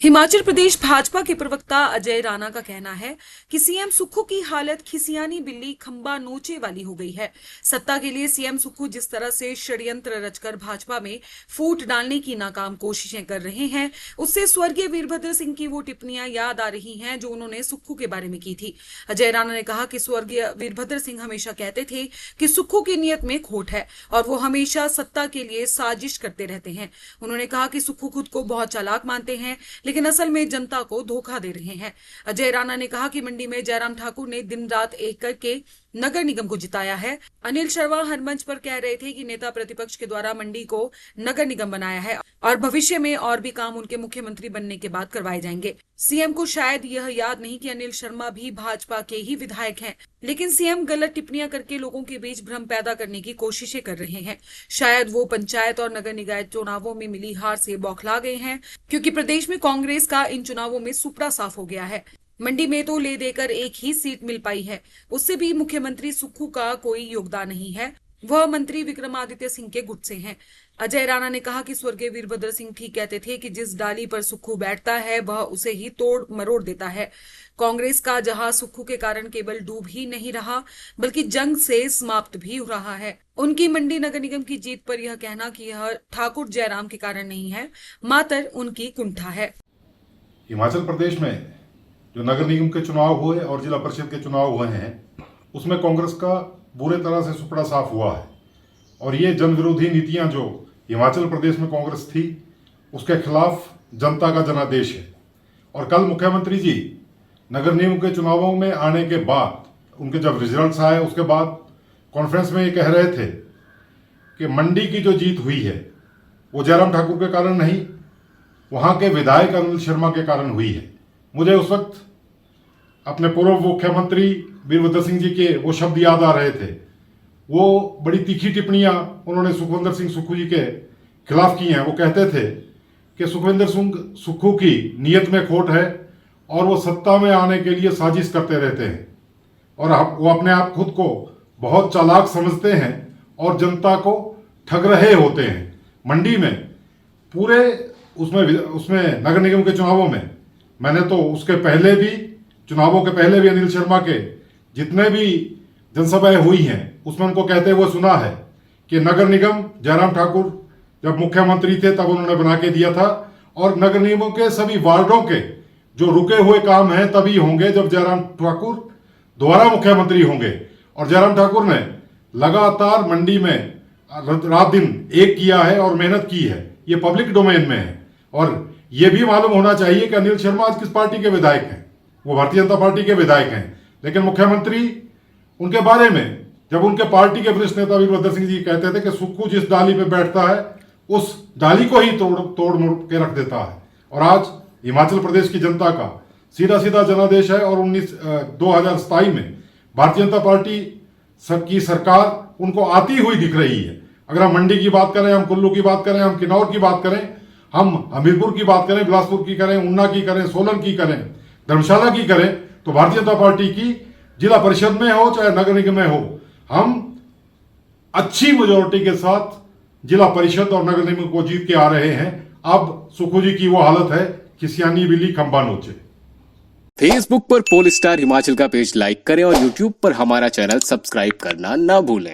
हिमाचल प्रदेश भाजपा के प्रवक्ता अजय राणा का कहना है कि सीएम सुक्खू की हालत खिसियानी बिल्ली खंबा नोचे वाली हो गई है। सत्ता के लिए सीएम सुक्खू जिस तरह से षड्यंत्र रचकर भाजपा में फूट डालने की नाकाम कोशिशें कर रहे हैं, उससे स्वर्गीय वीरभद्र सिंह की वो टिप्पणियां याद आ रही हैं जो उन्होंने सुक्खू के बारे में की थी। अजय राणा ने कहा कि स्वर्गीय वीरभद्र सिंह हमेशा कहते थे कि सुक्खू की नीयत में खोट है और वो हमेशा सत्ता के लिए साजिश करते रहते हैं। उन्होंने कहा कि सुक्खू खुद को बहुत चालाक मानते हैं, लेकिन असल में जनता को धोखा दे रहे हैं। अजय राणा ने कहा कि मंडी में जयराम ठाकुर ने दिन रात एक करके नगर निगम को जिताया है। अनिल शर्मा हर मंच पर कह रहे थे कि नेता प्रतिपक्ष के द्वारा मंडी को नगर निगम बनाया है और भविष्य में और भी काम उनके मुख्यमंत्री बनने के बाद करवाए जाएंगे। सीएम को शायद यह याद नहीं कि अनिल शर्मा भी भाजपा के ही विधायक हैं, लेकिन सीएम गलत टिप्पणियां करके लोगों के बीच भ्रम पैदा करने की कोशिशें कर रहे हैं। शायद वो पंचायत और नगर निकाय चुनावों में मिली हार से बौखला गए हैं, क्योंकि प्रदेश में कांग्रेस का इन चुनावों में सुपड़ा साफ हो गया है। मंडी में तो ले देकर एक ही सीट मिल पाई है, उससे भी मुख्यमंत्री सुक्खू का कोई योगदान नहीं है। वह मंत्री विक्रमादित्य सिंह के गुट से हैं। अजय राणा ने कहा कि स्वर्गीय वीरभद्र सिंह ठीक कहते थे कि जिस डाली पर सुक्खू बैठता है वह उसे ही तोड़ मरोड़ देता है। कांग्रेस का जहां सुक्खू के कारण केवल डूब ही नहीं रहा, बल्कि जंग से समाप्त भी हो रहा है। उनकी मंडी नगर निगम की जीत पर यह कहना कि यह ठाकुर जयराम के कारण नहीं है, मात्र उनकी कुंठा है। हिमाचल प्रदेश में जो नगर निगम के चुनाव हुए और जिला परिषद के चुनाव हुए हैं, उसमें कांग्रेस का बुरे तरह से सुपड़ा साफ हुआ है और ये जन विरोधी नीतियां जो हिमाचल प्रदेश में कांग्रेस थी, उसके खिलाफ जनता का जनादेश है। और कल मुख्यमंत्री जी नगर निगम के चुनावों में आने के बाद, उनके जब रिजल्ट्स आए उसके बाद कॉन्फ्रेंस में ये कह रहे थे कि मंडी की जो जीत हुई है वो जयराम ठाकुर के कारण नहीं, वहाँ के विधायक अनिल शर्मा के कारण हुई है। मुझे उस वक्त अपने पूर्व मुख्यमंत्री वीरभद्र सिंह जी के वो शब्द याद आ रहे थे। वो बड़ी तीखी टिप्पणियां उन्होंने सुखविंदर सिंह सुक्खू जी के खिलाफ की हैं। वो कहते थे कि सुखविंदर सिंह सुक्खू की नीयत में खोट है और वो सत्ता में आने के लिए साजिश करते रहते हैं और वो अपने आप खुद को बहुत चालाक समझते हैं और जनता को ठग रहे होते हैं। मंडी में पूरे उसमें नगर निगम के चुनावों में मैंने तो उसके पहले भी, चुनावों के पहले भी अनिल शर्मा के जितने भी जनसभाएं हुई हैं उसमें उनको कहते हुए सुना है कि नगर निगम जयराम ठाकुर जब मुख्यमंत्री थे तब उन्होंने बना के दिया था और नगर निगमों के सभी वार्डों के जो रुके हुए काम हैं तभी होंगे जब जयराम ठाकुर दोबारा मुख्यमंत्री होंगे। और जयराम ठाकुर ने लगातार मंडी में रात दिन एक किया है और मेहनत की है, ये पब्लिक डोमेन में है। और ये भी मालूम होना चाहिए कि अनिल शर्मा आज किस पार्टी के विधायक हैं। वो भारतीय जनता पार्टी के विधायक हैं, लेकिन मुख्यमंत्री उनके बारे में जब उनके पार्टी के वरिष्ठ नेता वीरभद्र सिंह जी कहते थे कि सुक्खू जिस डाली पे बैठता है उस डाली को ही तोड़ मोड़ के रख देता है। और आज हिमाचल प्रदेश की जनता का सीधा सीधा जनादेश है और 2027 में भारतीय जनता पार्टी की सरकार उनको आती हुई दिख रही है। अगर हम मंडी की बात करें, हम कुल्लू की बात करें, हम किन्नौर की बात करें, हम हमीरपुर की बात करें, बिलासपुर की करें, ऊना की करें, सोलन की करें, धर्मशाला की करें, तो भारतीय जनता पार्टी की जिला परिषद में हो चाहे नगर निगम में हो, हम अच्छी मेजोरिटी के साथ जिला परिषद और नगर निगम को जीत के आ रहे हैं। अब सुक्खू जी की वो हालत है खिसियानी बिल्ली खंबा नोचे। फेसबुक पर पोल स्टार हिमाचल का पेज लाइक करें और यूट्यूब पर हमारा चैनल सब्सक्राइब करना ना भूलें।